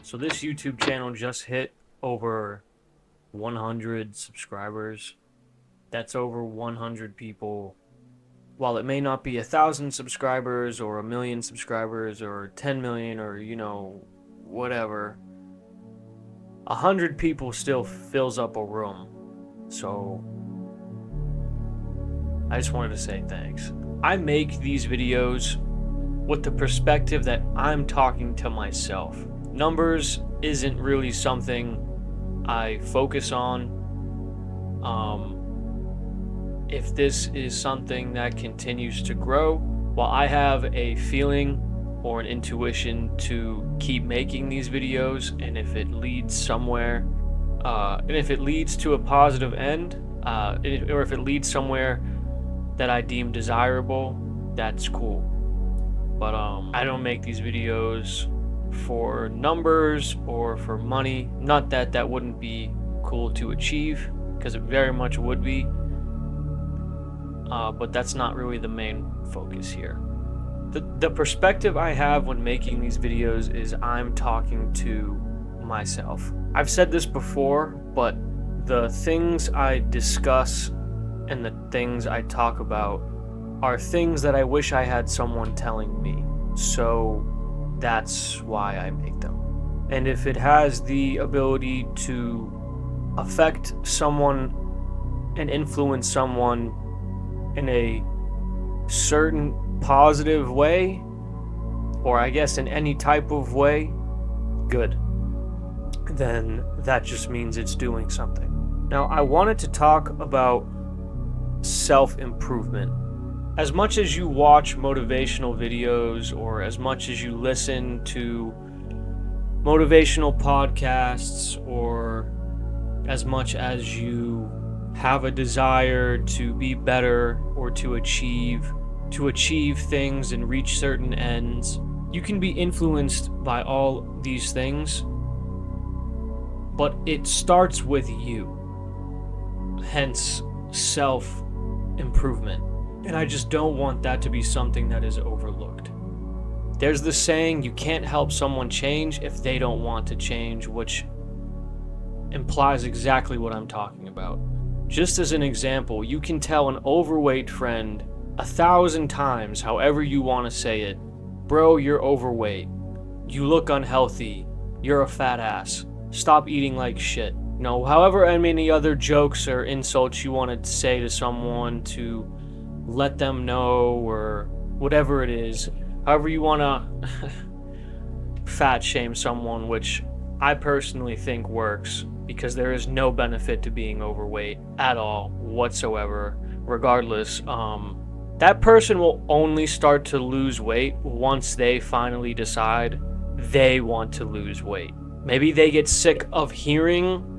So this YouTube channel just hit over 100 subscribers. That's over 100 people. While it may not be 1,000 subscribers or 1,000,000 subscribers or 10 million or, whatever, 100 people still fills up a room. So I just wanted to say thanks. I make these videos with the perspective that I'm talking to myself. Numbers isn't really something I focus on. If this is something that continues to grow, while I have a feeling or an intuition to keep making these videos, and if it leads somewhere, and if it leads to a positive end, or if it leads somewhere that I deem desirable, that's cool. But I don't make these videos for numbers or for money. Not that that wouldn't be cool to achieve, because it very much would be. But that's not really the main focus here. The perspective I have when making these videos is I'm talking to myself. I've said this before, but the things I discuss and the things I talk about are things that I wish I had someone telling me. So that's why I make them. And if it has the ability to affect someone and influence someone in a certain positive way, or I guess in any type of way, good. Then that just means it's doing something. Now, I wanted to talk about self-improvement. As much as you watch motivational videos, or as much as you listen to motivational podcasts, or as much as you have a desire to be better or to achieve things and reach certain ends, you can be influenced by all these things, but it starts with you. Hence, self-improvement. And I just don't want that to be something that is overlooked. There's the saying, you can't help someone change if they don't want to change, which implies exactly what I'm talking about. Just as an example, you can tell an overweight friend 1,000 times, however you want to say it, bro, you're overweight. You look unhealthy. You're a fat ass. Stop eating like shit. However many other jokes or insults you want to say to someone to let them know, or whatever it is, however you want to fat shame someone, which I personally think works, because there is no benefit to being overweight at all whatsoever. Regardless, that person will only start to lose weight once they finally decide they want to lose weight. Maybe they get sick of hearing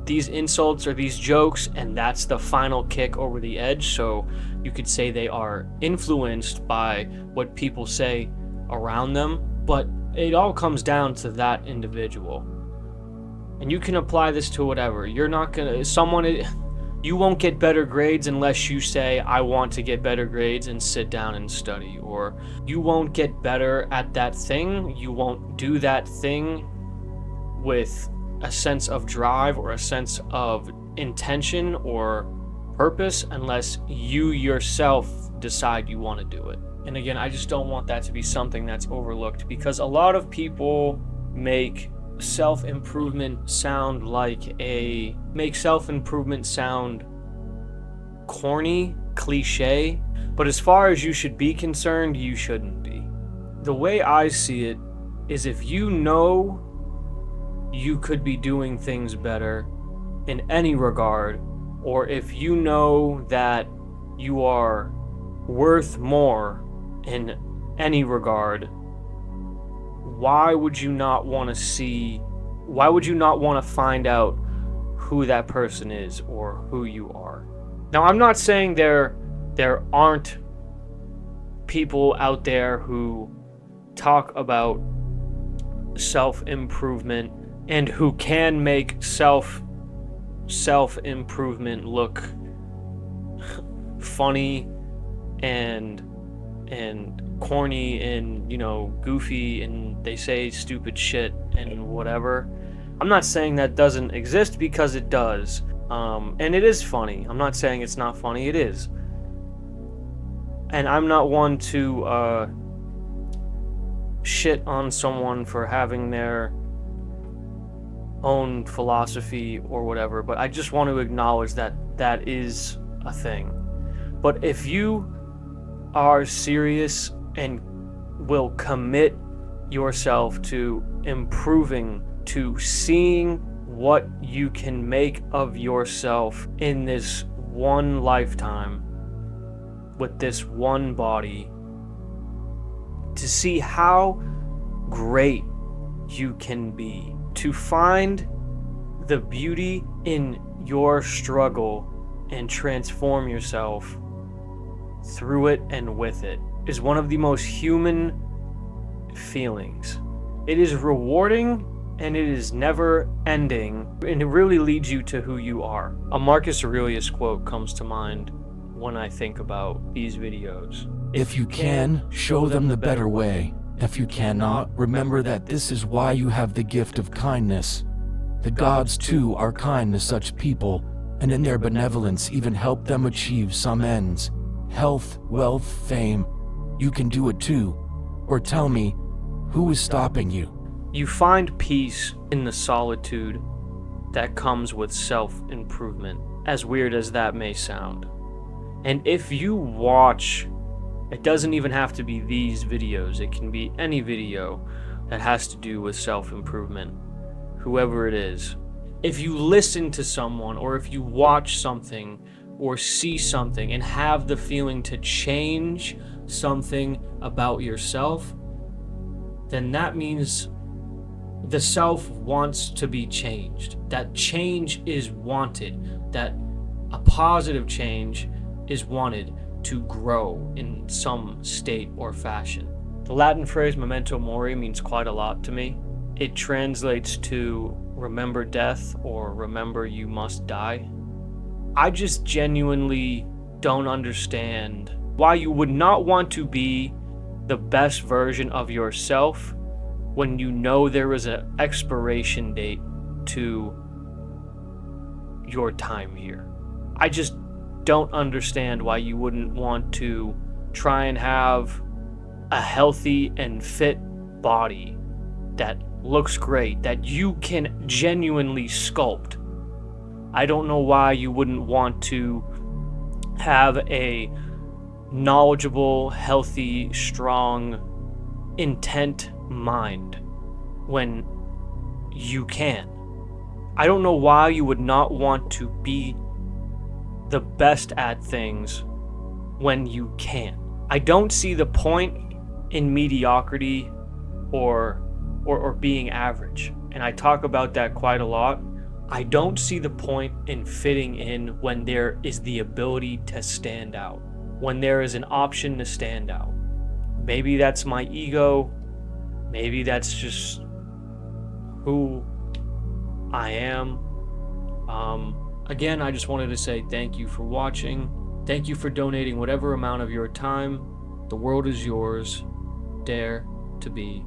these insults or these jokes, and that's the final kick over the edge. So you could say they are influenced by what people say around them, but it all comes down to that individual. And you can apply this to whatever. You won't get better grades unless you say, I want to get better grades, and sit down and study. Or you won't get better at that thing. You won't do that thing with a sense of drive or a sense of intention or purpose unless you yourself decide you want to do it. And again, I just don't want that to be something that's overlooked, because a lot of people make self-improvement sound corny, cliche, but as far as you should be concerned, you shouldn't be. The way I see it is, if you know you could be doing things better in any regard, or if you know that you are worth more in any regard, why would you not want to find out who that person is or who you are? Now, I'm not saying there aren't people out there who talk about self-improvement and who can make self-improvement look funny and corny and, goofy, and they say stupid shit and whatever. I'm not saying that doesn't exist, because it does. And it is funny. I'm not saying it's not funny. It is. And I'm not one to shit on someone for having their own philosophy or whatever, but I just want to acknowledge that that is a thing. But if you are serious and will commit yourself to improving, to seeing what you can make of yourself in this one lifetime with this one body, to see how great you can be, to find the beauty in your struggle and transform yourself through it and with it, is one of the most human feelings. It is rewarding and it is never ending, and it really leads you to who you are. A Marcus Aurelius quote comes to mind when I think about these videos. If you can, show them the better way. If you cannot, remember that this is why you have the gift of kindness. The gods too are kind to such people, and in their benevolence even help them achieve some ends. Health, wealth, fame. You can do it too. Or tell me, who is stopping you? You find peace in the solitude that comes with self-improvement, as weird as that may sound. And if you watch, it doesn't even have to be these videos, it can be any video that has to do with self-improvement, whoever it is. If you listen to someone, or if you watch something or see something and have the feeling to change something about yourself, then that means the self wants to be changed. That change is wanted, that a positive change is wanted to grow in some state or fashion. The Latin phrase memento mori means quite a lot to me. It translates to remember death, or remember you must die. I just genuinely don't understand why you would not want to be the best version of yourself when you know there is an expiration date to your time here. I just don't understand why you wouldn't want to try and have a healthy and fit body that looks great, that you can genuinely sculpt. I don't know why you wouldn't want to have a knowledgeable, healthy, strong, intent mind when you can. I don't know why you would not want to be the best at things when you can. I don't see the point in mediocrity or being average, and I talk about that quite a lot. I don't see the point in fitting in when there is the ability to stand out, when there is an option to stand out. Maybe that's my ego, maybe that's just who I am. Again, I just wanted to say thank you for watching. Thank you for donating whatever amount of your time. The world is yours. Dare to be